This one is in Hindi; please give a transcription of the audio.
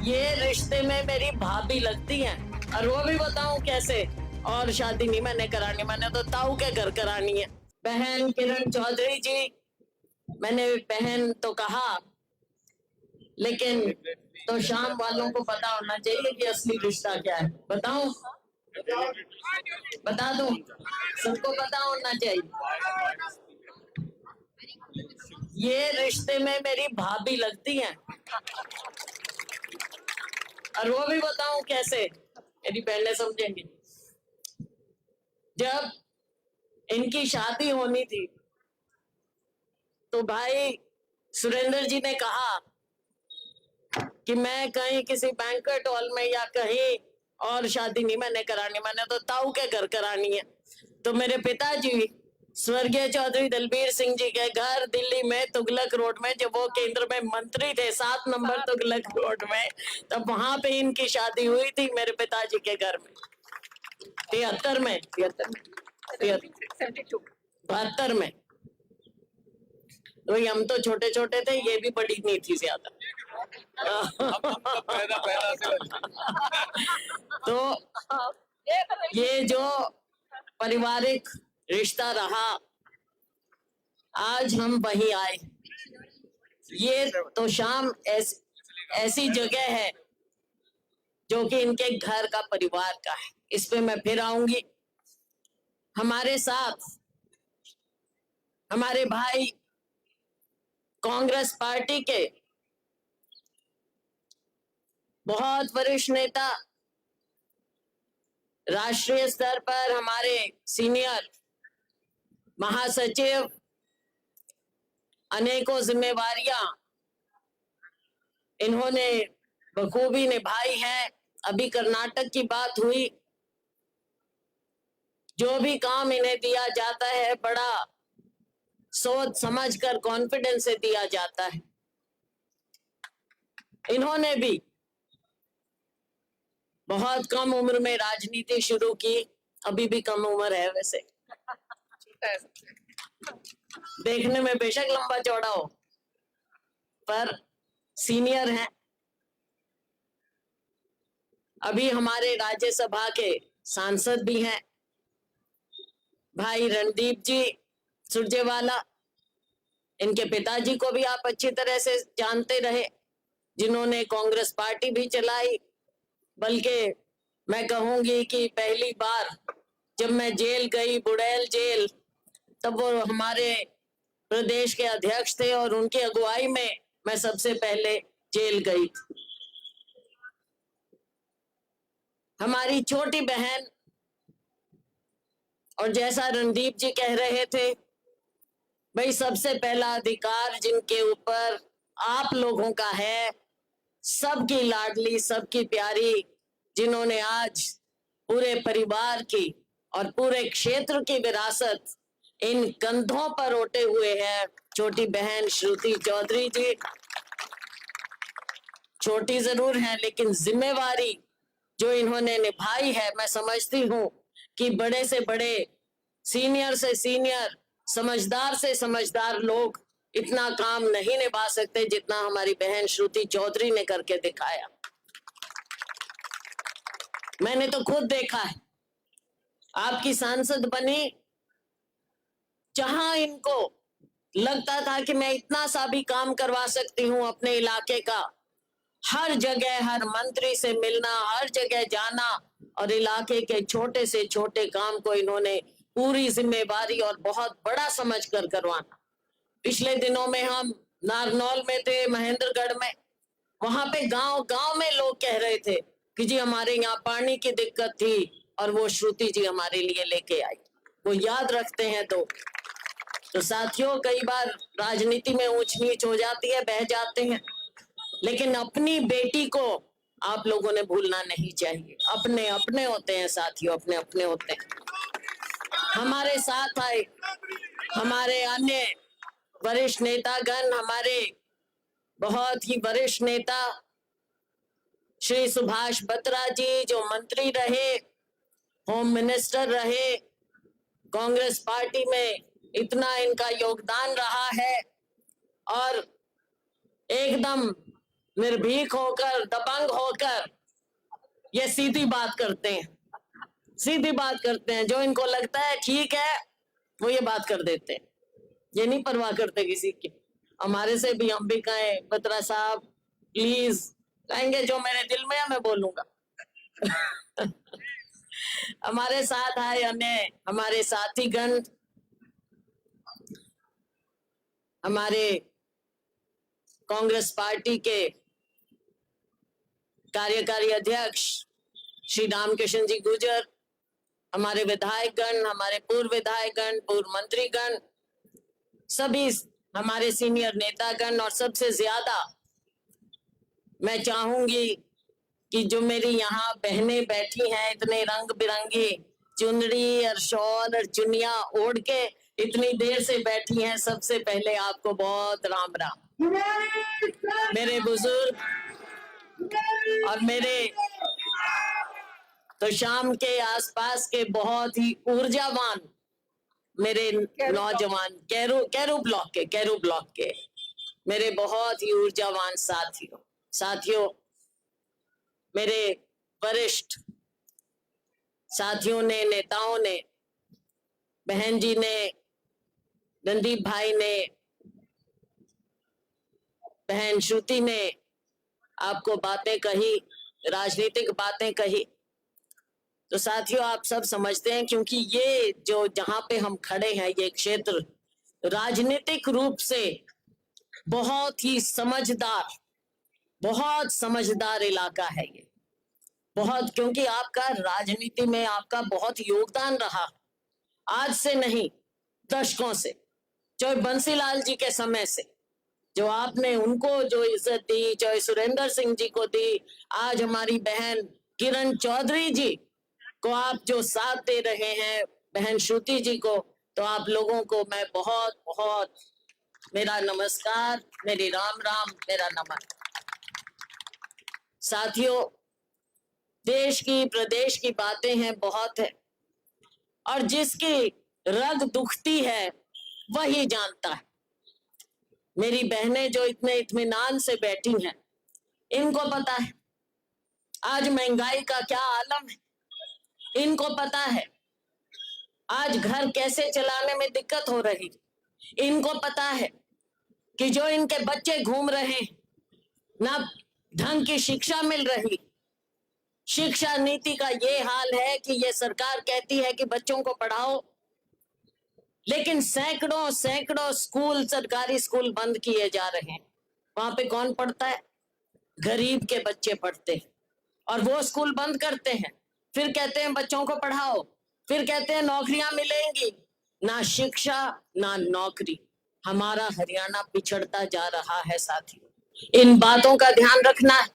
ये रिश्ते में मेरी भाभी लगती हैं और वो भी बताऊं कैसे। और शादी नहीं मैंने करानी, मैंने तो ताऊ के घर करानी है। बहन किरण चौधरी जी, मैंने बहन तो कहा, लेकिन तो शाम वालों को पता होना चाहिए कि असली रिश्ता क्या है। बताऊं, बता दूं, सबको पता होना चाहिए। ये रिश्ते में मेरी भाभी लगती हैं और वो भी बताऊं कैसे, मेरी बहनें समझेंगी। जब इनकी शादी होनी थी तो भाई सुरेंद्र जी ने कहा कि मैं कहीं किसी बैंक्वेट हॉल में या कहीं और शादी नहीं मैंने करानी, मैंने तो ताऊ के घर करानी है। तो मेरे पिताजी स्वर्गीय चौधरी दलबीर सिंह जी के घर दिल्ली में तुगलक रोड में, जब वो केंद्र में मंत्री थे 7 नंबर तुगलक रोड में, तब वहां पे इनकी शादी हुई थी मेरे पिताजी के घर में 73 में 72 में। तो हम तो छोटे छोटे थे, ये भी बड़ी नहीं थी ज्यादा। तो ये जो पारिवारिक रिश्ता रहा, आज हम वहीं आए। ये तो शाम ऐसी जगह है जो कि इनके घर का परिवार का है, इस पे मैं फिर आऊंगी। हमारे साथ हमारे भाई कांग्रेस पार्टी के बहुत वरिष्ठ नेता, राष्ट्रीय स्तर पर हमारे सीनियर महासचिव, अनेकों जिम्मेवारियां इन्होंने बखूबी निभाई है। अभी कर्नाटक की बात हुई, जो भी काम इन्हें दिया जाता है बड़ा सोच समझकर कॉन्फिडेंस से दिया जाता है। इन्होंने भी बहुत कम उम्र में राजनीति शुरू की, अभी भी कम उम्र है वैसे, देखने में बेशक लंबा चौड़ा हो, पर सीनियर हैं। अभी हमारे राज्यसभा के सांसद भी हैं भाई रणदीप जी सुरजेवाला। इनके पिताजी को भी आप अच्छी तरह से जानते रहे, जिन्होंने कांग्रेस पार्टी भी चलाई। बल्कि मैं कहूंगी कि पहली बार जब मैं जेल गई, बुड़ैल जेल, तब वो हमारे प्रदेश के अध्यक्ष थे और उनकी अगुवाई में मैं सबसे पहले जेल गई थी। हमारी छोटी बहन, और जैसा रणदीप जी कह रहे थे, भाई सबसे पहला अधिकार जिनके ऊपर आप लोगों का है, सबकी लाडली, सबकी प्यारी, जिन्होंने आज पूरे परिवार की और पूरे क्षेत्र की विरासत इन कंधों पर ओटे हुए है, छोटी बहन श्रुति चौधरी जी। छोटी जरूर है, लेकिन जिम्मेवारी जो इन्होंने निभाई है, मैं समझती हूँ कि बड़े से बड़े, सीनियर से सीनियर, समझदार से समझदार लोग इतना काम नहीं निभा सकते जितना हमारी बहन श्रुति चौधरी ने करके दिखाया। मैंने तो खुद देखा है, आपकी सांसद बनी, जहां इनको लगता था कि मैं इतना सा भी काम करवा सकती हूँ अपने इलाके का, हर जगह हर मंत्री से मिलना, हर जगह जाना और इलाके के छोटे से छोटे काम को इन्होंने पूरी जिम्मेवारी और बहुत बड़ा समझकर करवाना। पिछले दिनों में हम नारनौल में थे, महेंद्रगढ़ में, वहां पे गांव गांव में लोग कह रहे थे कि जी हमारे यहाँ पानी की दिक्कत थी और वो श्रुति जी हमारे लिए लेके आई। वो याद रखते हैं। तो साथियों, कई बार राजनीति में ऊंच नीच हो जाती है, बह जाते हैं, लेकिन अपनी बेटी को आप लोगों ने भूलना नहीं चाहिए। अपने अपने होते हैं साथियों, अपने अपने होते हैं। हमारे साथ आए हमारे अन्य वरिष्ठ नेतागण, हमारे बहुत ही वरिष्ठ नेता श्री सुभाष बत्रा जी, जो मंत्री रहे, होम मिनिस्टर रहे, कांग्रेस पार्टी में इतना इनका योगदान रहा है और एकदम निर्भीक होकर, दबंग होकर ये सीधी बात करते हैं, सीधी बात करते हैं। जो इनको लगता है ठीक है वो ये बात कर देते हैं, ये नहीं परवाह करते किसी की। हमारे से भी हम भी कहें बत्रा साहब प्लीज, कहेंगे जो मेरे दिल में है मैं बोलूंगा। हमारे साथ आए हमारे साथीगण, हमारे कांग्रेस पार्टी के कार्यकारी अध्यक्ष श्री रामकिशन जी गुर्जर, हमारे विधायकगण, हमारे पूर्व विधायकगण, पूर्व मंत्रीगण, सभी हमारे सीनियर नेतागण, और सबसे ज्यादा मैं चाहूंगी कि जो मेरी यहाँ बहनें बैठी हैं इतने रंग बिरंगी चुनरी और शॉल और चुनिया ओढ़ के इतनी देर से बैठी हैं, सबसे पहले आपको बहुत राम राम। मेरे बुजुर्ग और मेरे तो शाम के आसपास के बहुत ही ऊर्जावान मेरे नौजवान कैरू ब्लॉक के मेरे बहुत ही ऊर्जावान साथियों, मेरे वरिष्ठ साथियों ने, नेताओं ने, बहन जी ने, रणदीप भाई ने, बहन श्रुति ने आपको बातें कही, राजनीतिक बातें कही। तो साथियों आप सब समझते हैं, क्योंकि ये जो जहां पे हम खड़े हैं ये क्षेत्र राजनीतिक रूप से बहुत ही बहुत समझदार इलाका है ये, बहुत, क्योंकि आपका राजनीति में आपका बहुत योगदान रहा, आज से नहीं दशकों से, चाहे बंसीलाल जी के समय से जो आपने उनको जो इज्जत दी, चाहे सुरेंद्र सिंह जी को दी, आज हमारी बहन किरण चौधरी जी को आप जो साथ दे रहे हैं, बहन श्रुति जी को, तो आप लोगों को मैं बहुत बहुत मेरा नमस्कार, मेरी राम राम, मेरा नमन। साथियों देश की प्रदेश की बातें हैं बहुत है, और जिसकी रग दुखती है वही जानता है। मेरी बहनें जो इतने इत्मीनान से बैठी हैं इनको पता है आज महंगाई का क्या आलम है, इनको पता है आज घर कैसे चलाने में दिक्कत हो रही, इनको पता है कि जो इनके बच्चे घूम रहे हैं, ना ढंग की शिक्षा मिल रही, शिक्षा नीति का ये हाल है कि ये सरकार कहती है कि बच्चों को पढ़ाओ, लेकिन सैकड़ों स्कूल, सरकारी स्कूल बंद किए जा रहे हैं। वहां पे कौन पढ़ता है? गरीब के बच्चे पढ़ते हैं, और वो स्कूल बंद करते हैं, फिर कहते हैं बच्चों को पढ़ाओ, फिर कहते हैं नौकरियां मिलेंगी। ना शिक्षा ना नौकरी, हमारा हरियाणा पिछड़ता जा रहा है साथियों, इन बातों का ध्यान रखना है।